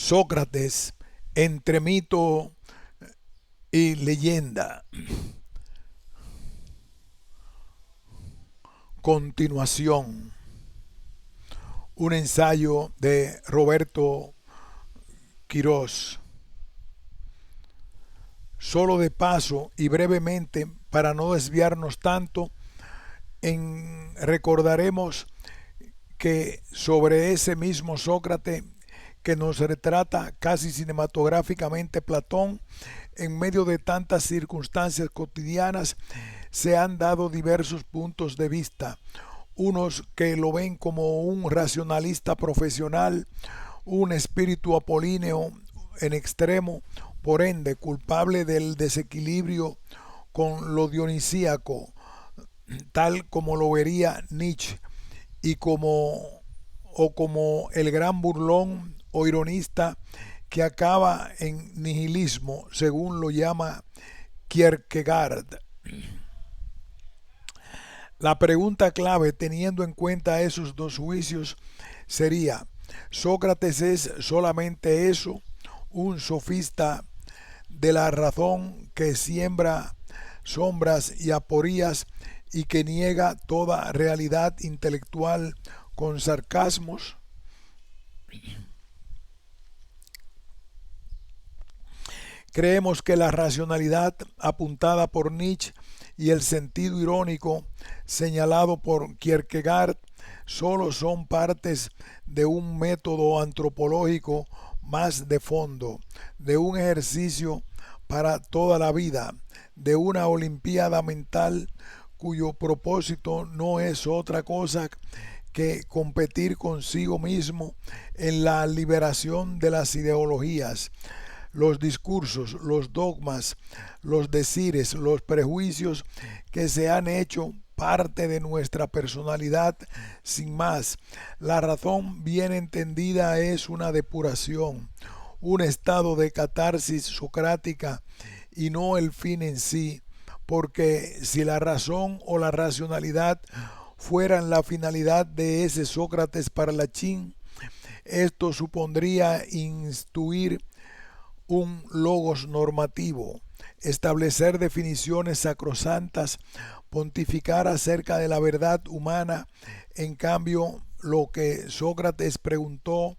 Sócrates, entre mito y leyenda. Continuación. Un ensayo de Roberto Quirós. Solo de paso y brevemente, para no desviarnos tanto, recordaremos que sobre ese mismo Sócrates que nos retrata casi cinematográficamente Platón, en medio de tantas circunstancias cotidianas, se han dado diversos puntos de vista. Unos que lo ven como un racionalista profesional, un espíritu apolíneo en extremo, por ende culpable del desequilibrio con lo dionisíaco, tal como lo vería Nietzsche, y como el gran burlón o ironista que acaba en nihilismo, según lo llama Kierkegaard. La pregunta clave, teniendo en cuenta esos dos juicios, sería: ¿Sócrates es solamente eso, un sofista de la razón que siembra sombras y aporías y que niega toda realidad intelectual con sarcasmos? Creemos que la racionalidad apuntada por Nietzsche y el sentido irónico señalado por Kierkegaard solo son partes de un método antropológico más de fondo, de un ejercicio para toda la vida, de una olimpiada mental cuyo propósito no es otra cosa que competir consigo mismo en la liberación de las ideologías, los discursos, los dogmas, los decires, los prejuicios que se han hecho parte de nuestra personalidad sin más. La razón bien entendida es una depuración, un estado de catarsis socrática y no el fin en sí, porque si la razón o la racionalidad fueran la finalidad de ese Sócrates parlachín, esto supondría instituir un logos normativo, establecer definiciones sacrosantas, pontificar acerca de la verdad humana. En cambio, lo que Sócrates preguntó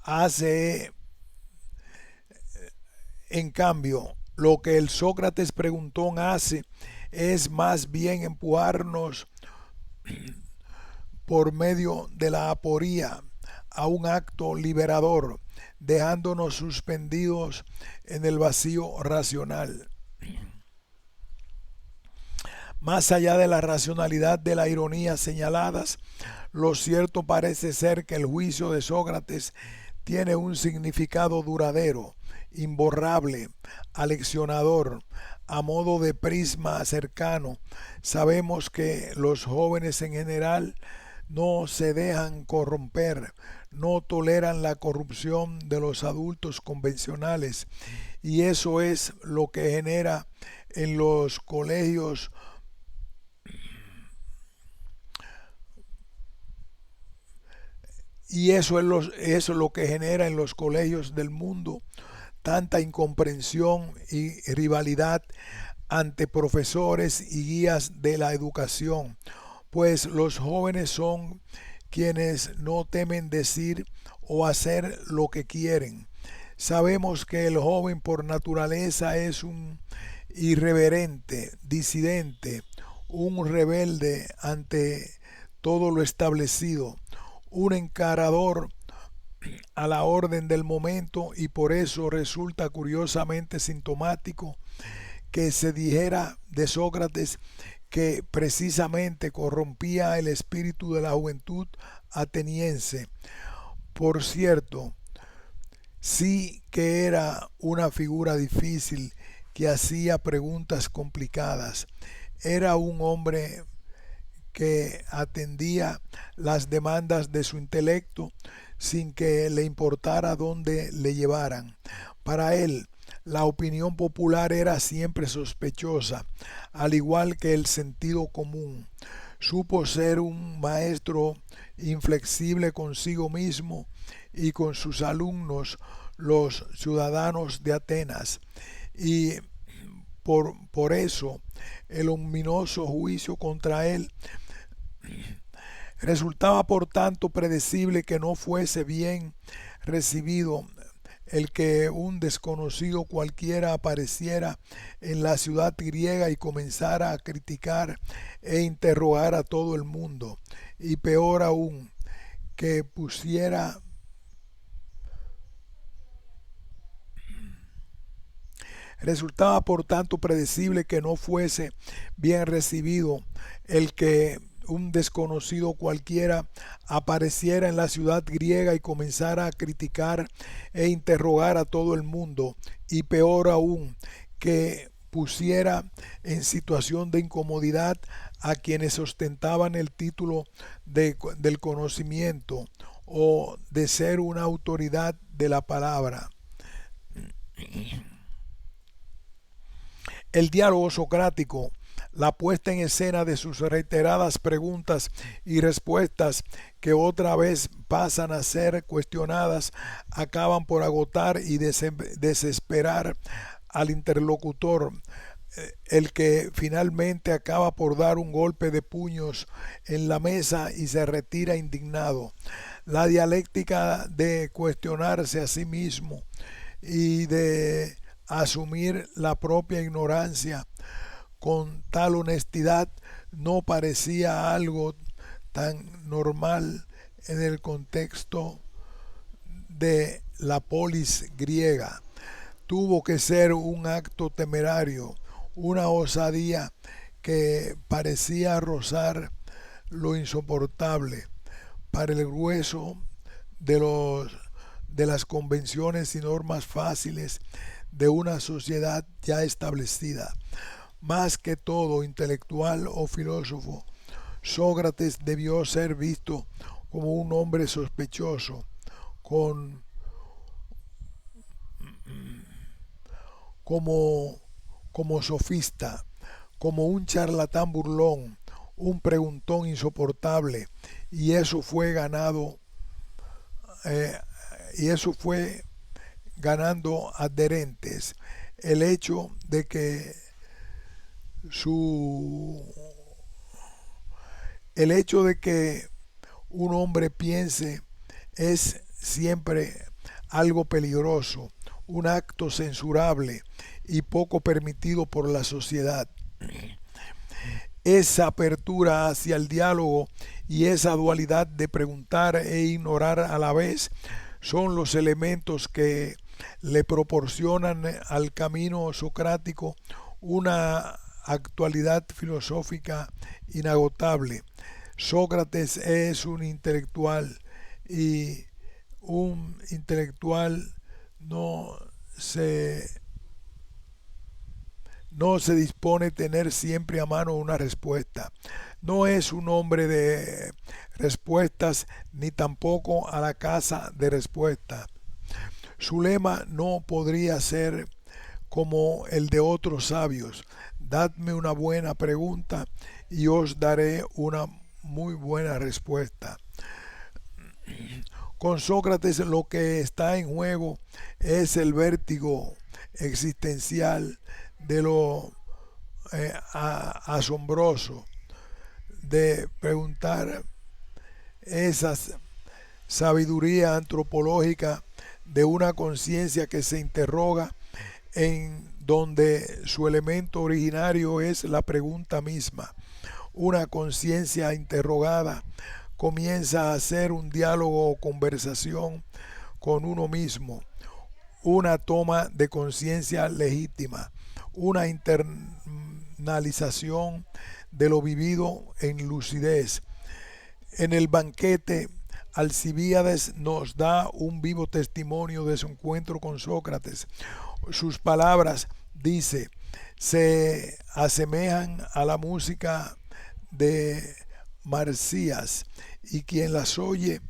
hace, en cambio, lo que el Sócrates preguntón hace es más bien empujarnos por medio de la aporía a un acto liberador, dejándonos suspendidos en el vacío racional. Más allá de la racionalidad de la ironía señaladas, lo cierto parece ser que el juicio de Sócrates tiene un significado duradero, imborrable, aleccionador, a modo de prisma cercano. Sabemos que los jóvenes en general no se dejan corromper, no toleran la corrupción de los adultos convencionales, y eso es lo que genera en los colegios eso es lo que genera en los colegios del mundo tanta incomprensión y rivalidad ante profesores y guías de la educación, pues los jóvenes son quienes no temen decir o hacer lo que quieren. Sabemos que el joven por naturaleza es un irreverente, disidente, un rebelde ante todo lo establecido, un encarador a la orden del momento, y por eso resulta curiosamente sintomático que se dijera de Sócrates que precisamente corrompía el espíritu de la juventud ateniense. Por cierto, sí que era una figura difícil que hacía preguntas complicadas. Era un hombre que atendía las demandas de su intelecto sin que le importara dónde le llevaran. Para él, la opinión popular era siempre sospechosa, al igual que el sentido común. Supo ser un maestro inflexible consigo mismo y con sus alumnos, los ciudadanos de Atenas. Y por eso el ominoso juicio contra él resultaba por tanto predecible que no fuese bien recibido el que un desconocido cualquiera apareciera en la ciudad griega y comenzara a criticar e interrogar a todo el mundo, y peor aún, que pusiera resultaba por tanto predecible que no fuese bien recibido el que un desconocido cualquiera apareciera en la ciudad griega y comenzara a criticar e interrogar a todo el mundo, y peor aún, que pusiera en situación de incomodidad a quienes ostentaban el título del conocimiento o de ser una autoridad de la palabra. El diálogo socrático, la puesta en escena de sus reiteradas preguntas y respuestas que otra vez pasan a ser cuestionadas, acaban por agotar y desesperar al interlocutor, el que finalmente acaba por dar un golpe de puños en la mesa y se retira indignado. La dialéctica de cuestionarse a sí mismo y de asumir la propia ignorancia con tal honestidad no parecía algo tan normal en el contexto de la polis griega. Tuvo que ser un acto temerario, una osadía que parecía rozar lo insoportable para el grueso de las convenciones y normas fáciles de una sociedad ya establecida. Más que todo intelectual o filósofo, Sócrates debió ser visto como un hombre sospechoso, con, como, como sofista, como un charlatán burlón, un preguntón insoportable, y eso fue ganado, eh, y eso fue ganando adherentes. El hecho de que su el hecho de que un hombre piense es siempre algo peligroso, un acto censurable y poco permitido por la sociedad. Esa apertura hacia el diálogo y esa dualidad de preguntar e ignorar a la vez son los elementos que le proporcionan al camino socrático una actualidad filosófica inagotable. Sócrates es un intelectual, y un intelectual no se no se dispone a tener siempre a mano una respuesta. No es un hombre de respuestas ni tampoco a la caza de respuestas. Su lema no podría ser como el de otros sabios: dadme una buena pregunta y os daré una muy buena respuesta. Con Sócrates lo que está en juego es el vértigo existencial de lo asombroso de preguntar, esa sabiduría antropológica de una conciencia que se interroga, en donde su elemento originario es la pregunta misma. Una conciencia interrogada comienza a hacer un diálogo o conversación con uno mismo, una toma de conciencia legítima, una internalización de lo vivido en lucidez. En el banquete, Alcibíades nos da un vivo testimonio de su encuentro con Sócrates. Sus palabras, dice, se asemejan a la música de Marcías, y quien las oye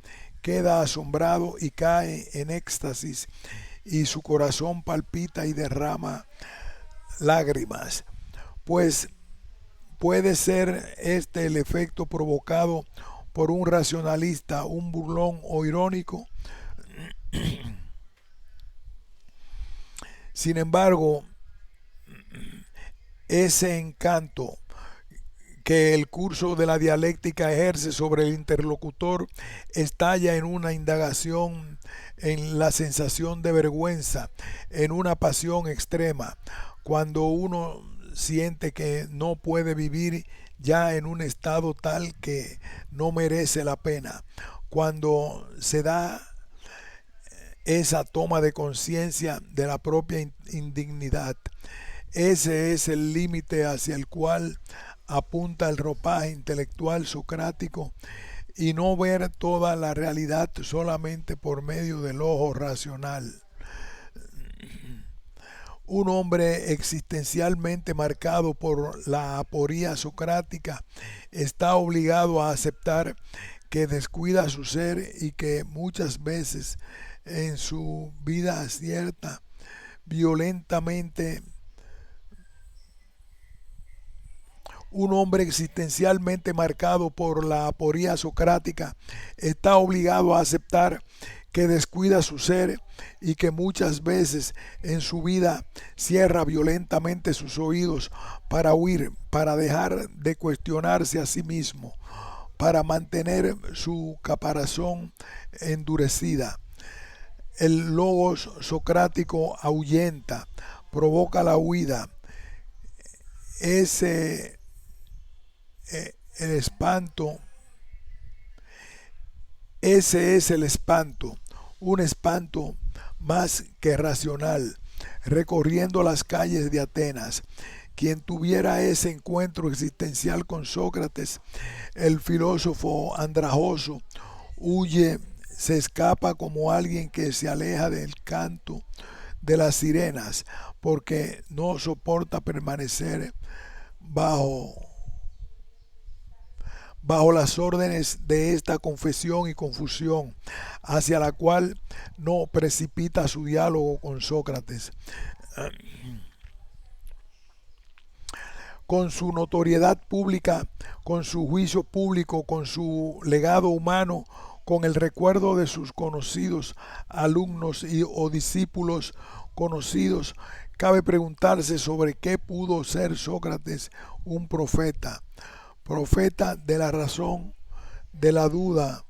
queda asombrado y cae en éxtasis, y su corazón palpita y derrama lágrimas, pues ¿Puede ser este el efecto provocado por un racionalista, un burlón o irónico? Sin embargo, ese encanto que el curso de la dialéctica ejerce sobre el interlocutor estalla en una indagación, en la sensación de vergüenza, en una pasión extrema, cuando uno siente que no puede vivir ya en un estado tal que no merece la pena, cuando se da esa toma de conciencia de la propia indignidad. Ese es el límite hacia el cual apunta el ropaje intelectual socrático, y no ver toda la realidad solamente por medio del ojo racional. Un hombre existencialmente marcado por la aporía socrática está obligado a aceptar que descuida su ser y que muchas veces en su vida acierta violentamente. Un hombre existencialmente marcado por la aporía socrática está obligado a aceptar que descuida su ser y que muchas veces en su vida cierra violentamente sus oídos para huir, para dejar de cuestionarse a sí mismo, para mantener su caparazón endurecida. El logos socrático ahuyenta, provoca la huida. Ese el espanto, ese es el espanto, un espanto más que racional, recorriendo las calles de Atenas. Quien tuviera ese encuentro existencial con Sócrates, el filósofo andrajoso, huye, se escapa como alguien que se aleja del canto de las sirenas, porque no soporta permanecer bajo las órdenes de esta confesión y confusión, hacia la cual no precipita su diálogo con Sócrates. Con su notoriedad pública, con su juicio público, con su legado humano, con el recuerdo de sus conocidos alumnos o discípulos conocidos, cabe preguntarse sobre qué pudo ser Sócrates un profeta. Profeta de la razón, de la duda,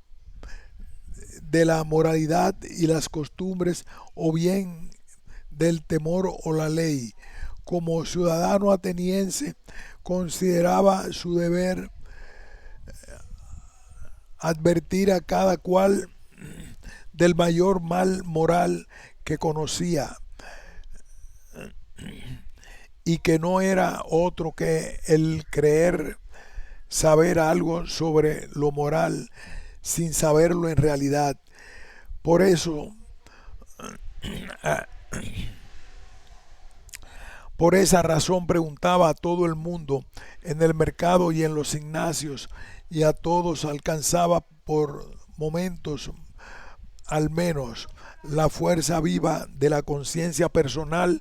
de la moralidad y las costumbres, o bien del temor o la ley. Como ciudadano ateniense, consideraba su deber advertir a cada cual del mayor mal moral que conocía, y que no era otro que el creer saber algo sobre lo moral sin saberlo en realidad. Por eso, por esa razón preguntaba a todo el mundo en el mercado y en los gimnasios, y a todos alcanzaba por momentos al menos la fuerza viva de la conciencia personal,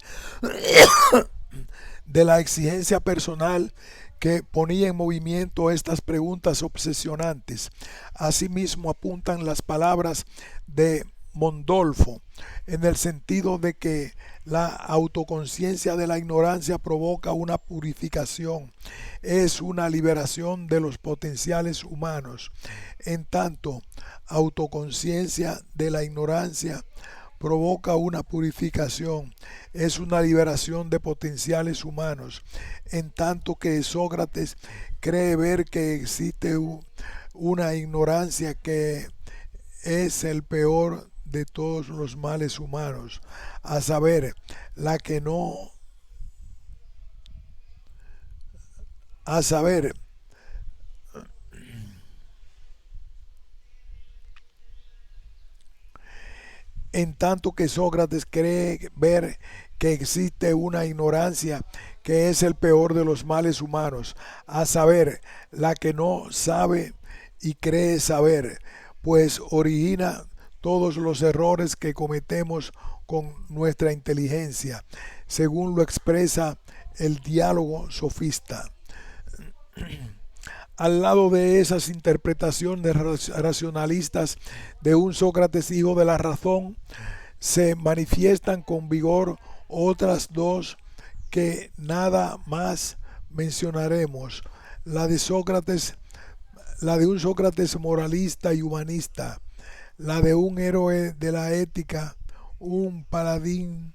de la exigencia personal que ponía en movimiento estas preguntas obsesionantes. Asimismo apuntan las palabras de Mondolfo, en el sentido de que la autoconciencia de la ignorancia provoca una purificación, es una liberación de los potenciales humanos. En tanto, autoconciencia de la ignorancia provoca una purificación, es una liberación de potenciales humanos, en tanto que Sócrates cree ver que existe una ignorancia que es el peor de todos los males humanos, a saber, la que no, a saber, en tanto que Sócrates cree ver que existe una ignorancia que es el peor de los males humanos, a saber, la que no sabe y cree saber, pues origina todos los errores que cometemos con nuestra inteligencia, según lo expresa el diálogo sofista. Al lado de esas interpretaciones racionalistas de un Sócrates hijo de la razón, se manifiestan con vigor otras dos que nada más mencionaremos, la de Sócrates, la de un Sócrates moralista y humanista, la de un héroe de la ética, un paladín,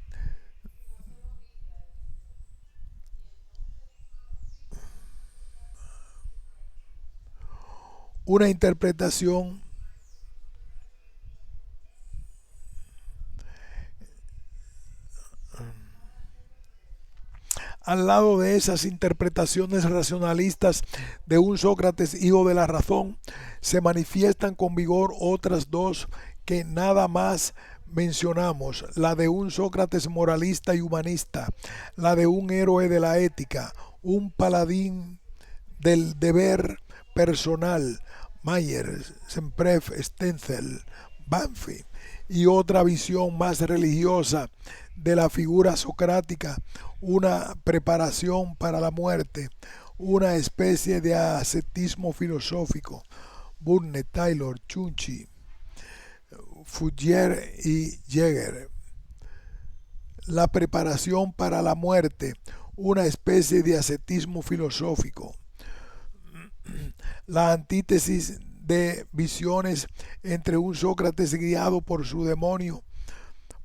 una interpretación. Al lado de esas interpretaciones racionalistas de un Sócrates hijo de la razón, se manifiestan con vigor otras dos que nada más mencionamos, la de un Sócrates moralista y humanista, la de un héroe de la ética, un paladín del deber personal, Mayer, Sempref, Stenzel, Banfi, y otra visión más religiosa de la figura socrática, una preparación para la muerte, una especie de ascetismo filosófico. Burne, Taylor, Chunchi, Fourier y Jäger. La preparación para la muerte, una especie de ascetismo filosófico. La antítesis de visiones entre un Sócrates guiado por su demonio,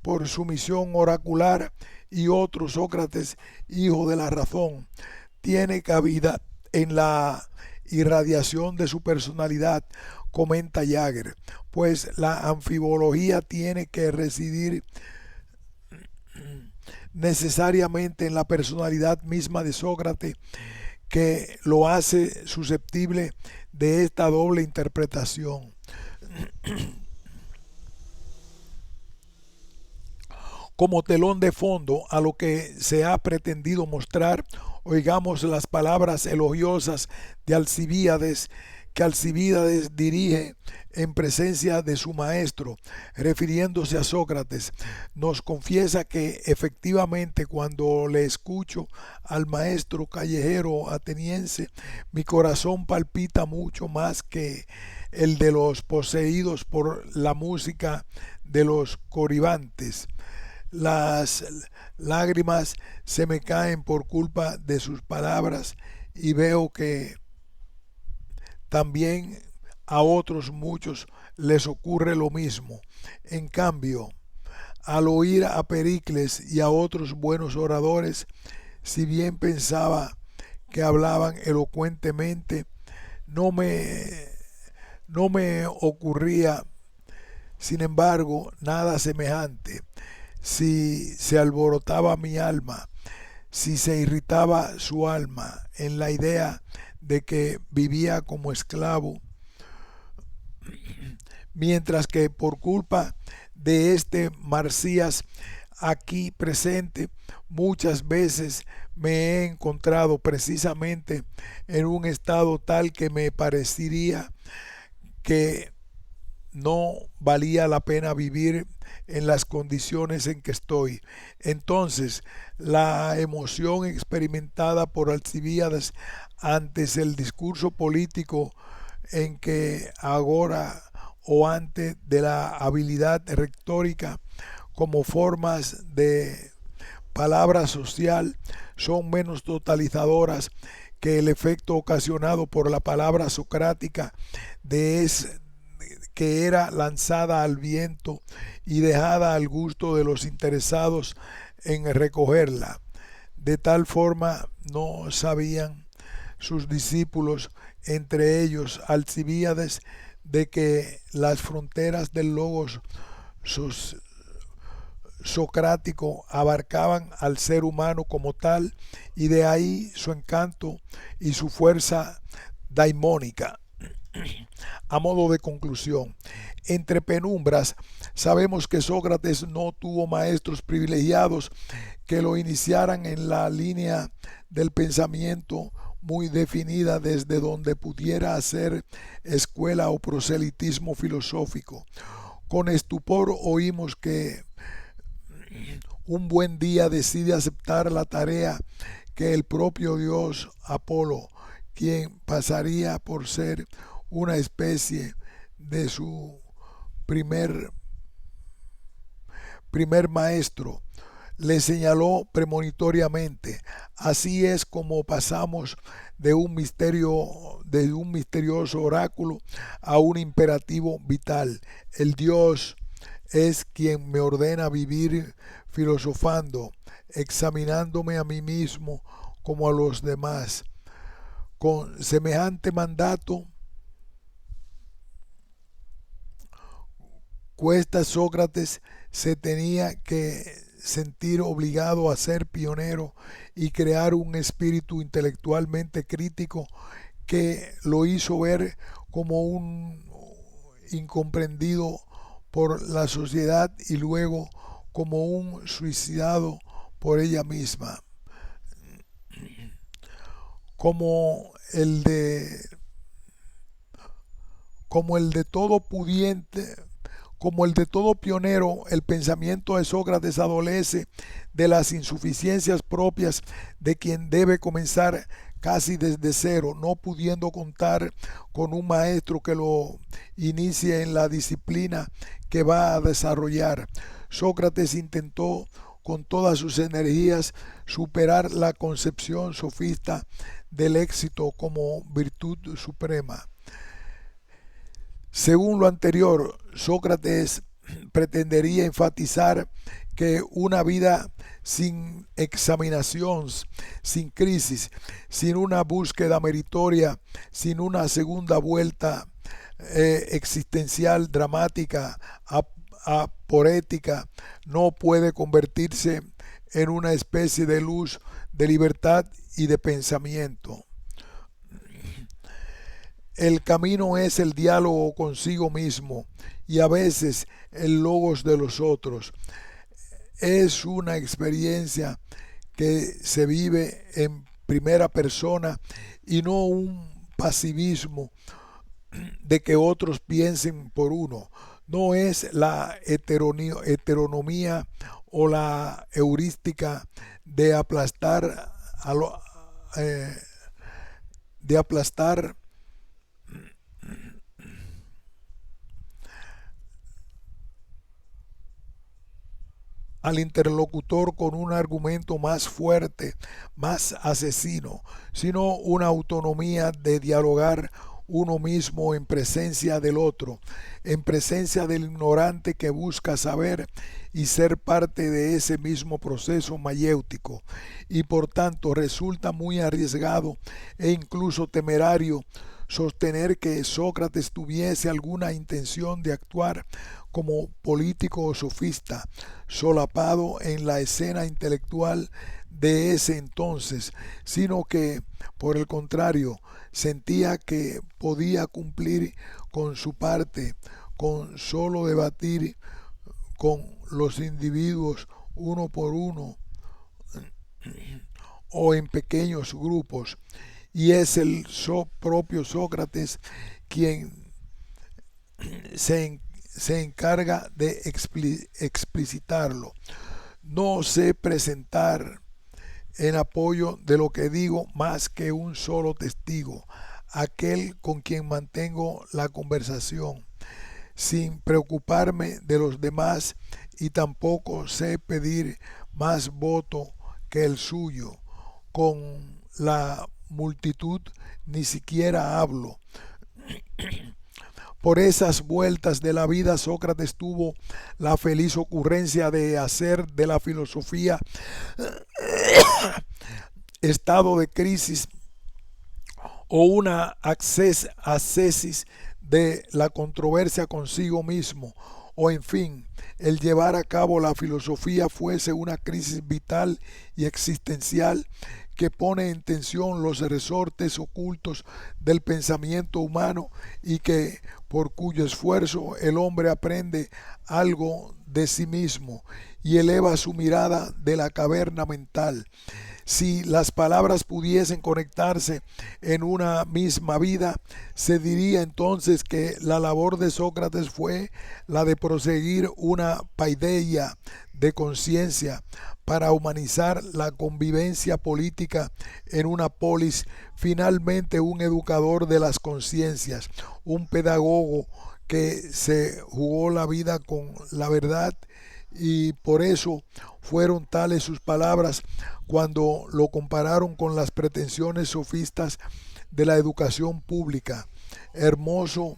por su misión oracular, y otro Sócrates, hijo de la razón, tiene cabida en la irradiación de su personalidad, comenta Jäger, pues la anfibología tiene que residir necesariamente en la personalidad misma de Sócrates, que lo hace susceptible de esta doble interpretación. Como telón de fondo a lo que se ha pretendido mostrar, oigamos las palabras elogiosas de Alcibíades, que Alcibíades dirige en presencia de su maestro, refiriéndose a Sócrates. Nos confiesa que efectivamente cuando le escucho al maestro callejero ateniense, mi corazón palpita mucho más que el de los poseídos por la música de los coribantes. Las lágrimas se me caen por culpa de sus palabras y veo que también a otros muchos les ocurre lo mismo. En cambio, al oír a Pericles y a otros buenos oradores, si bien pensaba que hablaban elocuentemente, no me, no me ocurría, sin embargo, nada semejante. Si se alborotaba mi alma, si se irritaba su alma en la idea de que vivía como esclavo, mientras que por culpa de este Marcías aquí presente, muchas veces me he encontrado precisamente en un estado tal que me parecería que no valía la pena vivir en las condiciones en que estoy. Entonces, la emoción experimentada por Alcibíades antes el discurso político en que agora o antes de la habilidad retórica como formas de palabra social son menos totalizadoras que el efecto ocasionado por la palabra socrática de ese que era lanzada al viento y dejada al gusto de los interesados en recogerla. De tal forma no sabían sus discípulos, entre ellos Alcibíades, de que las fronteras del logos socrático abarcaban al ser humano como tal, y de ahí su encanto y su fuerza daimónica. A modo de conclusión, entre penumbras, sabemos que Sócrates no tuvo maestros privilegiados que lo iniciaran en la línea del pensamiento muy definida desde donde pudiera hacer escuela o proselitismo filosófico. Con estupor oímos que un buen día decide aceptar la tarea que el propio dios Apolo, quien pasaría por ser una especie de su primer maestro, le señaló premonitoriamente: así es como pasamos de un misterioso oráculo a un imperativo vital. El Dios es quien me ordena vivir filosofando, examinándome a mí mismo como a los demás. Con semejante mandato, cuesta Sócrates se tenía que sentir obligado a ser pionero y crear un espíritu intelectualmente crítico que lo hizo ver como un incomprendido por la sociedad y luego como un suicidado por ella misma, como el de como el de todo pudiente, como el de todo pionero. El pensamiento de Sócrates adolece de las insuficiencias propias de quien debe comenzar casi desde cero, no pudiendo contar con un maestro que lo inicie en la disciplina que va a desarrollar. Sócrates intentó con todas sus energías superar la concepción sofista del éxito como virtud suprema. Según lo anterior, Sócrates pretendería enfatizar que una vida sin examinación, sin crisis, sin una búsqueda meritoria, sin una segunda vuelta existencial dramática, aporética, no puede convertirse en una especie de luz de libertad y de pensamiento. El camino es el diálogo consigo mismo y a veces el logos de los otros. Es una experiencia que se vive en primera persona y no un pasivismo de que otros piensen por uno. No es la heteronomía o la heurística de aplastar eh, de aplastar al interlocutor con un argumento más fuerte, más asesino, sino una autonomía de dialogar uno mismo en presencia del otro, en presencia del ignorante que busca saber y ser parte de ese mismo proceso mayéutico, y por tanto resulta muy arriesgado e incluso temerario sostener que Sócrates tuviese alguna intención de actuar como político o sofista, solapado en la escena intelectual de ese entonces, sino que, por el contrario, sentía que podía cumplir con su parte, con solo debatir con los individuos uno por uno o en pequeños grupos, y es el propio Sócrates quien se encarga de explicitarlo. No sé presentar en apoyo de lo que digo más que un solo testigo, aquel con quien mantengo la conversación, sin preocuparme de los demás, y tampoco sé pedir más voto que el suyo. Con la multitud ni siquiera hablo. Por esas vueltas de la vida, Sócrates tuvo la feliz ocurrencia de hacer de la filosofía estado de crisis o una ascesis de la controversia consigo mismo, o en fin, el llevar a cabo la filosofía fuese una crisis vital y existencial que pone en tensión los resortes ocultos del pensamiento humano y que, por cuyo esfuerzo, el hombre aprende algo de sí mismo y eleva su mirada de la caverna mental. Si las palabras pudiesen conectarse en una misma vida, se diría entonces que la labor de Sócrates fue la de proseguir una paideia de conciencia para humanizar la convivencia política en una polis, finalmente un educador de las conciencias, un pedagogo que se jugó la vida con la verdad, y por eso fueron tales sus palabras cuando lo compararon con las pretensiones sofistas de la educación pública. Hermoso,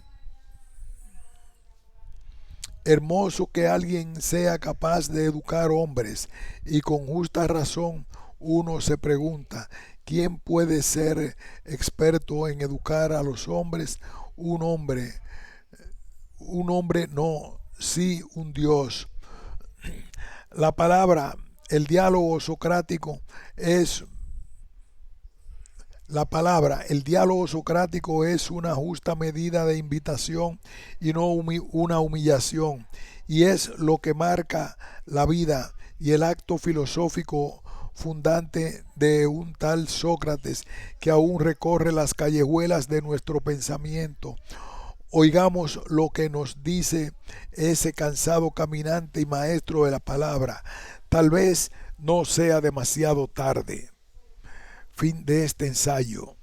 hermoso que alguien sea capaz de educar hombres, y con justa razón uno se pregunta, ¿quién puede ser experto en educar a los hombres? Un hombre, un hombre no, sí un Dios. La palabra, el diálogo socrático es el diálogo socrático es una justa medida de invitación y no una humillación, y es lo que marca la vida y el acto filosófico fundante de un tal Sócrates que aún recorre las callejuelas de nuestro pensamiento. Oigamos lo que nos dice ese cansado caminante y maestro de la palabra. Tal vez no sea demasiado tarde. Fin de este ensayo.